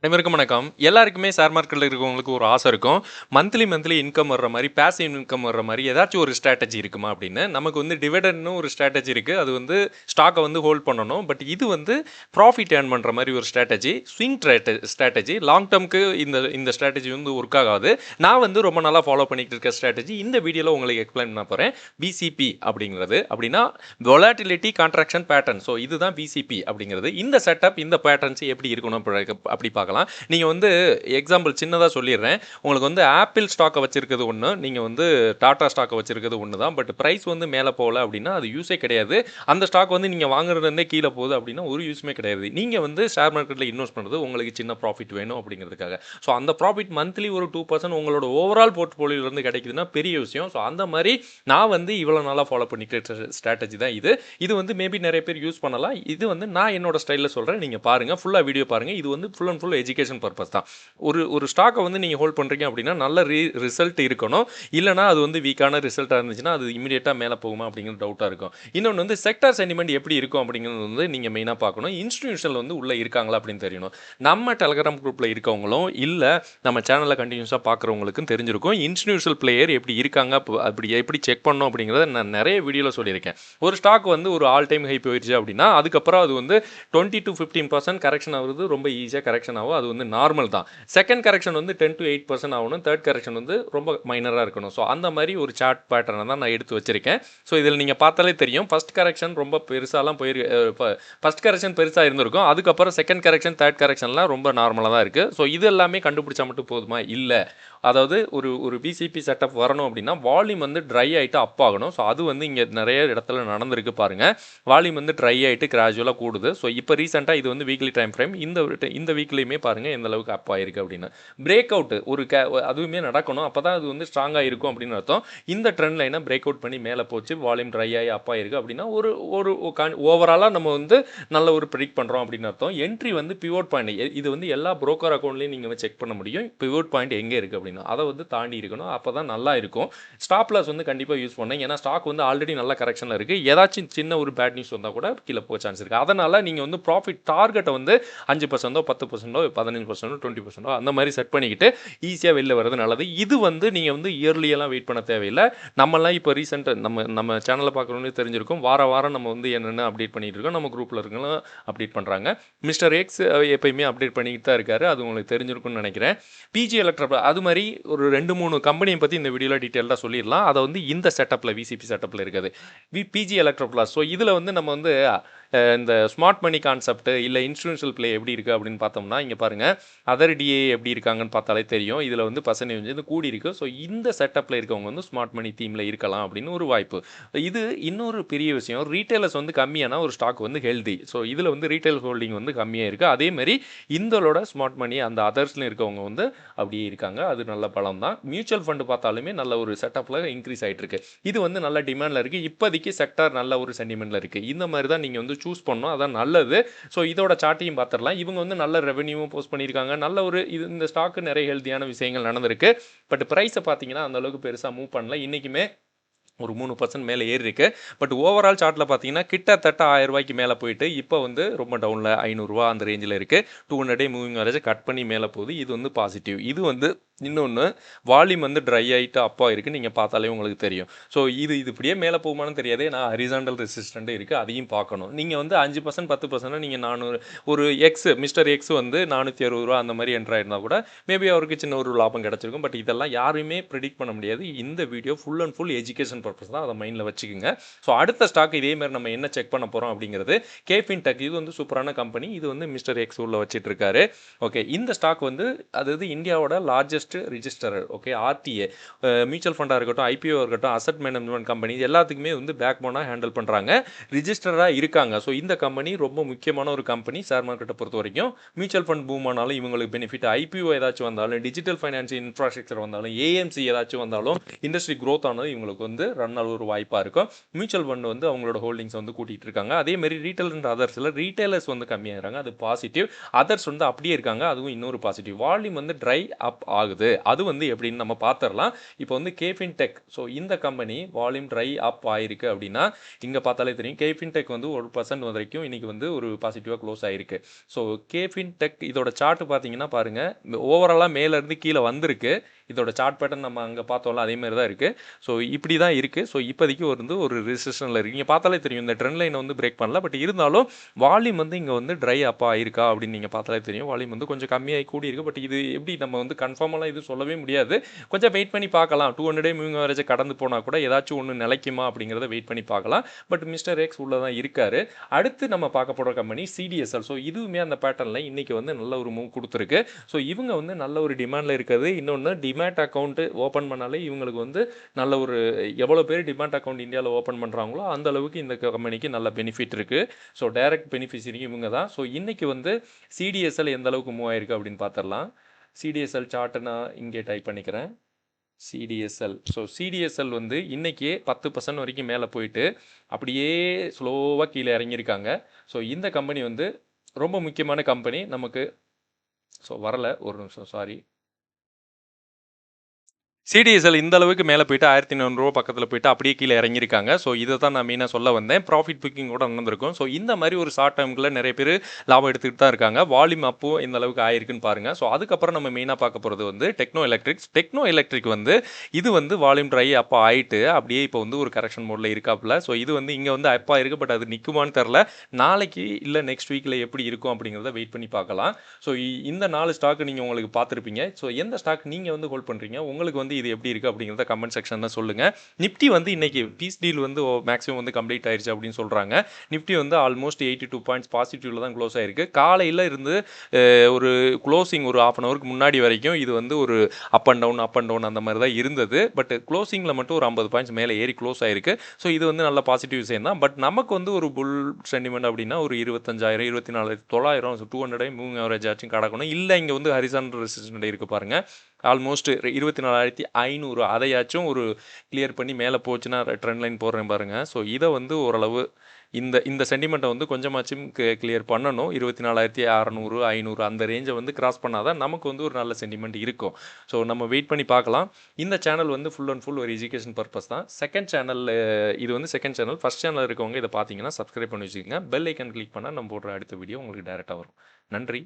அனைவருக்கும் வணக்கம். எல்லாருக்குமே ஷேர் மார்க்கெட்ல இருக்கிறவங்களுக்கு ஒரு ஆசை இருக்கும். மந்த்லி இன்கம் வர்ற மாரி, பாசிவ் இன்கம் வர்ற மாரி ஏதாச்சும் ஒரு ஸ்ட்ராட்டஜி இருக்குமா அப்படின்னு. நமக்கு வந்து டிவிடெண்ட்னு ஒரு ஸ்ட்ராட்டஜி இருக்கு. அது வந்து ஸ்டாக்க வந்து ஹோல்ட் பண்ணணும். பட் இது வந்து ப்ராஃபிட் ஏர்ன் பண்ற மாரி ஒரு ஸ்ட்ராட்டஜி. Swing strategy. லாங் டர்ம்க்கு இந்த ஸ்ட்ராட்டஜி வந்து ஒர்க் ஆகாது. நான் வந்து ரொம்ப நாளா ஃபாலோ பண்ணிட்டு இருக்க ஸ்ட்ராட்டஜி இந்த வீடியோல உங்களுக்கு எக்ஸ்பிளைன் பண்ண போறேன். பிசிபி அப்படிங்கிறது. அப்படின்னா வொலாட்டிலிட்டி கான்ட்ராக்ஷன் பேட்டர்ன். ஸோ இதுதான் பிசிபி அப்படிங்கிறது. இந்த செட்டப் இந்த பேட்டர்ன்ஸ் எப்படி இருக்கணும் அப்படி பார்க்கலாம். நீங்கள் வந்து எக்ஸாம்பிள் சின்னதாக சொல்லிடுறேன். உங்களுக்கு வந்து ஆப்பிள் ஸ்டாக்கை வச்சிருக்கிறது ஒன்று, நீங்கள் வந்து டாடா ஸ்டாக்கை வச்சிருக்கிறது ஒன்று தான். பட் ப்ரைஸ் வந்து மேலே போகல அப்படின்னா அது யூஸே கிடையாது. அந்த ஸ்டாக் வந்து நீங்கள் வாங்குறதுலேருந்தே கீழே போகுது அப்படின்னா ஒரு யூஸுமே கிடையாது. நீங்கள் வந்து ஷேர் மார்க்கெட்டில் இன்வெஸ்ட் பண்ணுறது உங்களுக்கு சின்ன ப்ராஃபிட் வேணும் அப்படிங்கிறதுக்காக. ஸோ அந்த ப்ராஃபிட் மந்த்லி ஒரு 2% உங்களோட ஓவரால் போர்ட்ஃபோலியோலேருந்து கிடைக்குதுன்னா பெரிய விஷயம். ஸோ அந்த மாதிரி நான் வந்து இவ்வளோ நாளாக ஃபாலோ பண்ணிக்கிற ஸ்ட்ராட்டஜி தான் இது. இது வந்து மேபி நிறைய பேர் யூஸ் பண்ணலாம். இது வந்து நான் என்னோட ஸ்டைலில் சொல்கிறேன். நீங்கள் பாருங்கள், ஃபுல்லாக வீடியோ பாருங்கள். இது வந்து full and full education purpose தான். ஒரு ஸ்டாக்கை வந்து நீங்கள் ஹோல்ட் பண்ணுறீங்க அப்படின்னா நல்ல ரிசல்ட் இருக்கணும். இல்லைனா அது வந்து வீக்கான ரிசல்ட்டாக இருந்துச்சுன்னா அது இமீடியட்டாக மேலே போகுமா அப்படிங்கிறது டவுட்டாக இருக்கும். இன்னொன்று வந்து செக்டார் சென்டிமெண்ட் எப்படி இருக்கும் அப்படிங்கிறது வந்து நீங்கள் மெயினாக பார்க்கணும். இன்ஸ்டிடியூஷனல் வந்து உள்ளே இருக்காங்களா அப்படின்னு தெரியணும். நம்ம டெலகிராம் குரூப்பில் இருக்கவங்களும் இல்லை நம்ம சேனலில் கண்டினியூஸாக பார்க்குறவங்களுக்கும் தெரிஞ்சிருக்கும் இன்ஸ்டிடியூஷனல் பிளேயர் எப்படி இருக்காங்க, அப்படி எப்படி செக் பண்ணணும் அப்படிங்கிறத நான் நிறைய வீடியோவில் சொல்லியிருக்கேன். ஒரு ஸ்டாக் வந்து ஒரு ஆல் டைம் ஹை போயிடுச்சு அப்படின்னா அதுக்கப்புறம் அது வந்து 20-15% கரெக்ஷன் ஆகுறது ரொம்ப ஈஸியாக கரெக்ஷன் ஆகும். அது வந்து நார்மல் தான். செகண்ட் கரெக்ஷன் வந்து 10-8% ஆகணும். தேர்ட் கரெக்ஷன் வந்து ரொம்ப மைனராக இருக்கணும். ஸோ அந்த மாதிரி ஒரு சார்ட் பேட்டர்னை தான் நான் எடுத்து வச்சிருக்கேன். ஸோ இதில் நீங்கள் பார்த்தாலே தெரியும் ஃபர்ஸ்ட் கரெக்ஷன் ரொம்ப பெருசாலாம் ஃபர்ஸ்ட் கரெக்ஷன் பெருசாக இருந்திருக்கும். அதுக்கப்புறம் செகண்ட் கரெக்ஷன் தேர்ட் கரெக்ஷன்லாம் ரொம்ப நார்மலாக தான் இருக்குது. ஸோ இது எல்லாமே கண்டுபிடிச்சா மட்டும் போதுமா? இல்லை. அதாவது ஒரு பிசிபி செட்டப் வரணும் அப்படின்னா வால்யூம் வந்து ட்ரை ஆகிட்டு அப் ஆகணும். ஸோ அது வந்து இங்கே நிறைய இடத்துல நடந்திருக்கு பாருங்கள். வால்யூம் வந்து ட்ரை ஆகிட்டு கிராஜுவலாக கூடுது. ஸோ இப்போ ரீசெண்டாக இது வந்து வீக்லி டைம் ஃப்ரேம். இந்த வீக்லேயுமே பாருங்கள் எந்த அளவுக்கு அப் ஆகிருக்கு அப்படின்னு. பிரேக் அவுட் அதுவுமே நடக்கணும். அப்போ தான் அது வந்து ஸ்ட்ராங்காக இருக்கும் அப்படின்னு அர்த்தம். இந்த ட்ரெண்ட் லைனை பிரேக் அவுட் பண்ணி மேலே போச்சு, வால்யூம் ட்ரை ஆகி அப் ஆகிருக்கு அப்படின்னா ஒரு ஒரு ஓவராலாக நம்ம வந்து நல்ல ஒரு ப்ரிடிக்ட் பண்ணுறோம் அப்படின்னு அர்த்தம். என்ட்ரி வந்து பிவோட் பாயிண்ட், இது வந்து எல்லா புரோக்கர் அக்கௌண்ட்லையும் நீங்கள் செக் பண்ண முடியும். பிவோட் பாயிண்ட் எங்கே இருக்குது அப்படின்னா அதை வந்து தாண்டி இருக்கணும். அப்போ தான் நல்லா இருக்கும். ஸ்டாப் லாஸ் வந்து கண்டிப்பாக யூஸ் பண்ணேன். ஏன்னா ஸ்டாக் வந்து ஆல்ரெடி நல்ல கரெக்ஷனில் இருக்குது. ஏதாச்சும் சின்ன ஒரு பேட் நியூஸ் வந்தால் கூட கீழே போக சான்ஸ் இருக்குது. அதனால் நீங்கள் வந்து ப்ராஃபிட் டார்கெட்டை வந்து 5%, 10%, 15%, 20% அந்த மாதிரி செட் பண்ணிக்கிட்டு ஈஸியாக வெளில வர்றது நல்லது. இது வந்து நீங்கள் வந்து இயர்லியெல்லாம் வெயிட் பண்ண தேவையில்லை. நம்மலாம் இப்போ ரீசெண்டாக நம்ம சேனலில் பார்க்குறவங்களுக்கு தெரிஞ்சிருக்கும். வாரம் நம்ம வந்து என்னென்ன அப்டேட் பண்ணிகிட்டு இருக்கோம். நம்ம குரூப்பில் இருக்கவங்களும் அப்டேட் பண்ணுறாங்க. மிஸ்டர் எக்ஸ் எப்பயுமே அப்டேட் பண்ணிக்கிட்டு தான் இருக்காரு. அது உங்களுக்கு தெரிஞ்சிருக்கும்னு நினைக்கிறேன். பிஜி எலக்ட்ரா அது மாதிரி ஒரு 2-3 கம்பெனியை பற்றி இந்த வீடியோவில் டீட்டெயிலாக சொல்லிடலாம். அதை வந்து இந்த செட்டப்பில் விசிபி செட்டப்பில் இருக்குது பிஜி எலக்ட்ரா ப்ளஸ். ஸோ இதில் வந்து நம்ம வந்து இந்த ஸ்மார்ட் மணி கான்செப்ட் இல்லை இன்ஸ்டிடியூஷனல் பிளே எப்படி இருக்குது அப்படின்னு பார்த்தோம்னா இங்கே பாருங்கள். அதர் டிஏ எப்படி இருக்காங்கன்னு பார்த்தாலே தெரியும். இதில் வந்து பர்சன்டேஜ் வந்து கூடி இருக்குது. ஸோ இந்த செட்டப்பில் இருக்கவங்க வந்து ஸ்மார்ட் மணி தீமில் இருக்கலாம் அப்படின்னு ஒரு வாய்ப்பு. இது இன்னொரு பெரிய விஷயம். ரீட்டைலர்ஸ் வந்து கம்மியான ஒரு ஸ்டாக் வந்து ஹெல்தி. ஸோ இதில் வந்து ரீட்டைல் ஹோல்டிங் வந்து கம்மியாக இருக்குது. அதேமாதிரி இந்தளோட ஸ்மார்ட் மணி அந்த அதர்ஸ்லையும் இருக்கவங்க வந்து அப்படியே இருக்காங்க. அது நல்ல பலம் தான். மியூச்சுவல் ஃபண்டு பார்த்தாலுமே நல்ல ஒரு செட்டப்பில் இன்க்ரீஸ் ஆகிட்டு இருக்கு. இது வந்து நல்ல டிமாண்டில் இருக்குது. இப்போதைக்கு செக்டார் நல்ல ஒரு சென்டிமெண்ட்டில் இருக்குது. இந்த மாதிரி தான் நீங்கள் வந்து சூஸ் பண்ணணும். அதான் நல்லது. ஸோ இதோட சார்ட்டையும் பார்த்துடலாம். இவங்க வந்து நல்ல ரெவென்யூவும் போஸ்ட் பண்ணியிருக்காங்க. நல்ல ஒரு இந்த ஸ்டாக்கு நிறைய ஹெல்த்தியான விஷயங்கள் நடந்திருக்கு. பட் ப்ரைஸை பார்த்தீங்கன்னா அந்த அளவுக்கு பெருசாக மூவ் பண்ணல. இன்றைக்குமே ஒரு 3% மேலே ஏறி இருக்கு. பட் ஓவரால் சார்ட்டில் பார்த்தீங்கன்னா கிட்டத்தட்ட 1000 ரூபாய்க்கு மேலே போயிட்டு இப்போ வந்து ரொம்ப டவுனில் 500 ரூபா அந்த ரேஞ்சில் இருக்குது. 200 டே மூவிங் ஆவரேஜ் கட் பண்ணி மேலே போகுது. இது வந்து பாசிட்டிவ். இது வந்து இன்னொன்று வால்யூம் வந்து ட்ரை ஆகிட்டு அப்பா இருக்குது. நீங்கள் பார்த்தாலே உங்களுக்கு தெரியும். ஸோ இது இப்படியே மேலே போகுமான்னு தெரியாது. நான் ஹரிசாண்டல் ரெசிஸ்டண்ட்டு இருக்குது, அதையும் பார்க்கணும். நீங்கள் வந்து 5% 10% நீங்கள் 400 ஒரு மிஸ்டர் எக்ஸ் வந்து 460 ரூபா அந்த மாதிரி என்ட்ரு ஆயிருந்தால் கூட மேபி அவருக்கு சின்ன ஒரு லாபம் கிடச்சிருக்கும். பட் இதெல்லாம் யாரையுமே ப்ரிடிக்ட் பண்ண முடியாது. இந்த video full and full education purpose தான். அதை மைண்டில் வச்சுக்கோங்க. ஸோ அடுத்த ஸ்டாக் இதே மாதிரி நம்ம என்ன செக் பண்ண போகிறோம் அப்படிங்கிறது கேஃபின்டெக். இது வந்து சூப்பரான கம்பெனி. இது வந்து மிஸ்டர் எக்ஸ் உள்ள வச்சிட்டு இருக்காரு. ஓகே, இந்த ஸ்டாக் வந்து அதாவது இந்தியாவோட largest register. Okay, RTA mutual ஃபண்டாக இருக்கட்டும், ஐபிஓ இருக்கட்டும், அசட் மேனேஜ்மெண்ட் கம்பெனி எல்லாத்துக்குமே வந்து பேக் போனாக ஹேண்டில் பண்ணுறாங்க. ரிஜிஸ்டராக இருக்காங்க. ஸோ இந்த கம்பெனி ரொம்ப முக்கியமான ஒரு கம்பெனி ஷேர் மார்க்கெட்டை பொறுத்த வரைக்கும். மியூச்சுவல் ஃபண்ட் பூம் ஆனாலும் இவங்களுக்கு பெனிஃபிட். ஐபிஓ ஏதாச்சும் வந்தாலும், டிஜிட்டல் ஃபைனான்ஸ் இன்ஃப்ராஸ்ட்ரக்சர் வந்தாலும், ஏஎம்சி ஏதாச்சும் வந்தாலும், இண்டஸ்ட்ரி க்ரோத் ஆனது இவங்களுக்கு வந்து ரன் ஆக ஒரு வாய்ப்பாக இருக்கும். மியூச்சுவல் ஃபண்ட் வந்து அவங்களோட ஹோல்டிங்ஸ் வந்து கூட்டிகிட்டு இருக்காங்க. அதே மாதிரி ரீட்டைல் அண்ட் அதர்ஸில் ரீட்டைலர்ஸ் வந்து கம்மியாகிறாங்க. அது பாசிட்டிவ். அதர்ஸ் வந்து அப்படியே இருக்காங்க. அதுவும் இன்னொரு பாசிட்டிவ். வால்யூம் வந்து ட்ரை அப் ஆகுது. வருது. அது வந்து எப்படின்னு நம்ம பார்த்துரலாம். இப்போ வந்து கேஃபின் டெக், ஸோ இந்த கம்பெனி வால்யூம் ட்ரை அப் ஆயிருக்கு அப்படின்னா இங்கே பார்த்தாலே தெரியும். கேஃபின் டெக் வந்து 1% வரைக்கும் இன்னைக்கு வந்து ஒரு பாசிட்டிவாக க்ளோஸ் ஆயிருக்கு. ஸோ கேஃபின் டெக் இதோட சார்ட் பார்த்தீங்கன்னா பாருங்கள், ஓவராலாக மேலேருந்து கீழே வந்திருக்கு. இதோட சார்ட் பேட்டர்ன் நம்ம அங்கே பார்த்தோம்ல அதே மாதிரி தான் இருக்குது. ஸோ இப்படி தான் இருக்குது. ஸோ இப்போதைக்கு வந்து ஒரு ரிசெஷனில் இருக்குது. நீங்கள் பார்த்தாலே தெரியும் இந்த ட்ரெண்ட் லைனை வந்து பிரேக் பண்ணல. பட் இருந்தாலும் வால்யூம் வந்து இங்கே வந்து ட்ரை அப் ஆயிருக்கா அப்படின்னு நீங்கள் பார்த்தாலே தெரியும். வால்யூம் வந்து கொஞ்சம் கம்மியாகி கூடி இருக்குது. பட் இது எப்படி நம்ம வந்து கன்ஃபார்மெல்லாம் இது சொல்லவே முடியாது. கொஞ்சம் வெயிட் பண்ணி பார்க்கலாம். 200 டே மூவிங் ஆவரேஜை கடந்து போனால் கூட ஏதாச்சும் ஒன்று நிலைக்குமா அப்படிங்கிறத வெயிட் பண்ணி பார்க்கலாம். பட் மிஸ்டர் எக்ஸ் உள்ள தான் இருக்காரு. அடுத்து நம்ம பார்க்க போகிற கம்பெனி சிடிஎஸ்எல். ஸோ இதுவுமே அந்த பேட்டர்னில் இன்றைக்கி வந்து நல்ல ஒரு மூவ் கொடுத்துருக்கு. ஸோ இவங்க வந்து நல்ல ஒரு டிமாண்டில் இருக்கிறது. இன்னொன்று டிமேட் அக்கௌண்ட்டு ஓப்பன் பண்ணாலே இவங்களுக்கு வந்து நல்ல ஒரு எவ்வளோ பேர் டிமேட் அக்கௌண்ட் இந்தியாவில் ஓப்பன் பண்ணுறாங்களோ அந்த அளவுக்கு இந்த கம்பெனிக்கு நல்ல பெனிஃபிட் இருக்குது. ஸோ டைரக்ட் பெனிஃபிஷரி இவங்க தான். ஸோ இன்றைக்கி வந்து சிடிஎஸ்எல் எந்த அளவுக்கு மூவ் ஆயிருக்கு அப்படின்னு பார்த்துடலாம். சிடிஎஸ்எல் சார்ட்டை நான் இங்கே டைப் பண்ணிக்கிறேன். சிடிஎஸ்எல். ஸோ சிடிஎஸ்எல் வந்து இன்றைக்கி 10% வரைக்கும் மேலே போயிட்டு அப்படியே ஸ்லோவாக கீழே இறங்கியிருக்காங்க. ஸோ இந்த கம்பெனி வந்து ரொம்ப முக்கியமான கம்பெனி நமக்கு. ஸோ வரலை, ஒரு நிமிஷம், சாரி. சிடிஎஸ்எல் இந்த அளவுக்கு மேலே போயிட்டு 1400 பக்கத்தில் போயிட்டு அப்படியே கீழே இறங்கியிருக்காங்க. ஸோ இதை தான் நான் மெயினாக சொல்ல வந்தேன். ப்ராஃபிட் புக்கிங் கூட நடந்திருக்கும். ஸோ இந்த மாதிரி ஒரு ஷார்ட் டேர்முக்குள்ள நிறைய பேர் லாபம் எடுத்துக்கிட்டு தான் இருக்காங்க. வால்யூம் அப்போ இந்த அளவுக்கு ஆயிருக்குன்னு பாருங்கள். ஸோ அதுக்கப்புறம் நம்ம மெயினாக பார்க்க போகிறது வந்து டெக்னோ எலக்ட்ரிக்ஸ். டெக்னோ எலக்ட்ரிக் வந்து இது வந்து வால்யூம் ட்ரை அப்போ ஆயிட்டு அப்படியே இப்போ வந்து ஒரு கரெக்ஷன் மோடில் இருக்காப்புல. ஸோ இது வந்து இங்கே வந்து அப்பா இருக்குது. பட் அது நிற்குமான்னு தெரில. நாளைக்கு இல்லை நெக்ஸ்ட் வீக்கில் எப்படி இருக்கும் அப்படிங்கிறத வெயிட் பண்ணி பார்க்கலாம். ஸோ இந்த 4 ஸ்டாக் நீங்கள் உங்களுக்கு பார்த்துருப்பீங்க. ஸோ எந்த ஸ்டாக் நீங்கள் வந்து ஹோல்ட் பண்ணுறீங்க, உங்களுக்கு வந்து இது எப்படி இருக்குது அப்படிங்கிறத கமெண்ட் செக்ஷனில் சொல்லுங்கள். நிஃப்டி வந்து இன்றைக்கி பீஸ் டீல் வந்து மேக்ஸிமம் வந்து கம்ப்ளீட் ஆயிடுச்சு அப்படின்னு சொல்கிறாங்க. நிஃப்டி வந்து ஆல்மோஸ்ட் 82 பாயிண்ட்ஸ் பாசிட்டிவில் தான் க்ளோஸ் ஆயிருக்கு. காலையில் இருந்து ஒரு க்ளோசிங் ஒரு ½ அன் ஹவருக்கு முன்னாடி வரைக்கும் இது வந்து ஒரு அப் அண்ட் டவுன் அந்த மாதிரி தான் இருந்தது. பட் க்ளோசிங்கில் மட்டும் ஒரு 50 பாயிண்ட்ஸ் மேலே ஏறி க்ளோஸ் ஆயிருக்கு. ஸோ இது வந்து நல்ல பாசிட்டிவ் விஷயம் தான். பட் நமக்கு வந்து ஒரு புல் சென்டிமெண்ட் அப்படின்னா ஒரு 25,000 24,900 200 மூவிங் ஆவரேஜ் ஆச்சும் கடக்கணும். இல்லை இங்கே வந்து ஹரிசாண்டல் ரெசிஸ்டன்ட் இருக்குது பாருங்கள், ஆல்மோஸ்ட் 24,500 அதையாச்சும் ஒரு கிளியர் பண்ணி மேலே போச்சுன்னா ட்ரெண்ட் லைன் போடுறேன் பாருங்கள். ஸோ இதை வந்து ஓரளவு இந்த சென்டிமெண்ட்டை வந்து கொஞ்சமாச்சும் கிளியர் பண்ணணும். 24,600 500 அந்த ரேஞ்சை வந்து கிராஸ் பண்ணாதான் நமக்கு வந்து ஒரு நல்ல சென்டிமெண்ட் இருக்கும். ஸோ நம்ம வெயிட் பண்ணி பார்க்கலாம். இந்த சேனல் வந்து ஃபுல் அண்ட் ஃபுல் ஒரு எஜுகேஷன் பர்பஸ் தான். செகண்ட் சேனல் இது வந்து செகண்ட் சேனல். ஃபஸ்ட் சேனல் இருக்கவங்க இதை பார்த்தீங்கன்னா சப்ஸ்கிரைப் பண்ணி வச்சுக்கோங்க. பெல் ஐக்கன் கிளிக் பண்ணால் நம்ம போடுற அடுத்த வீடியோ உங்களுக்கு டைரெக்டாக வரும். நன்றி.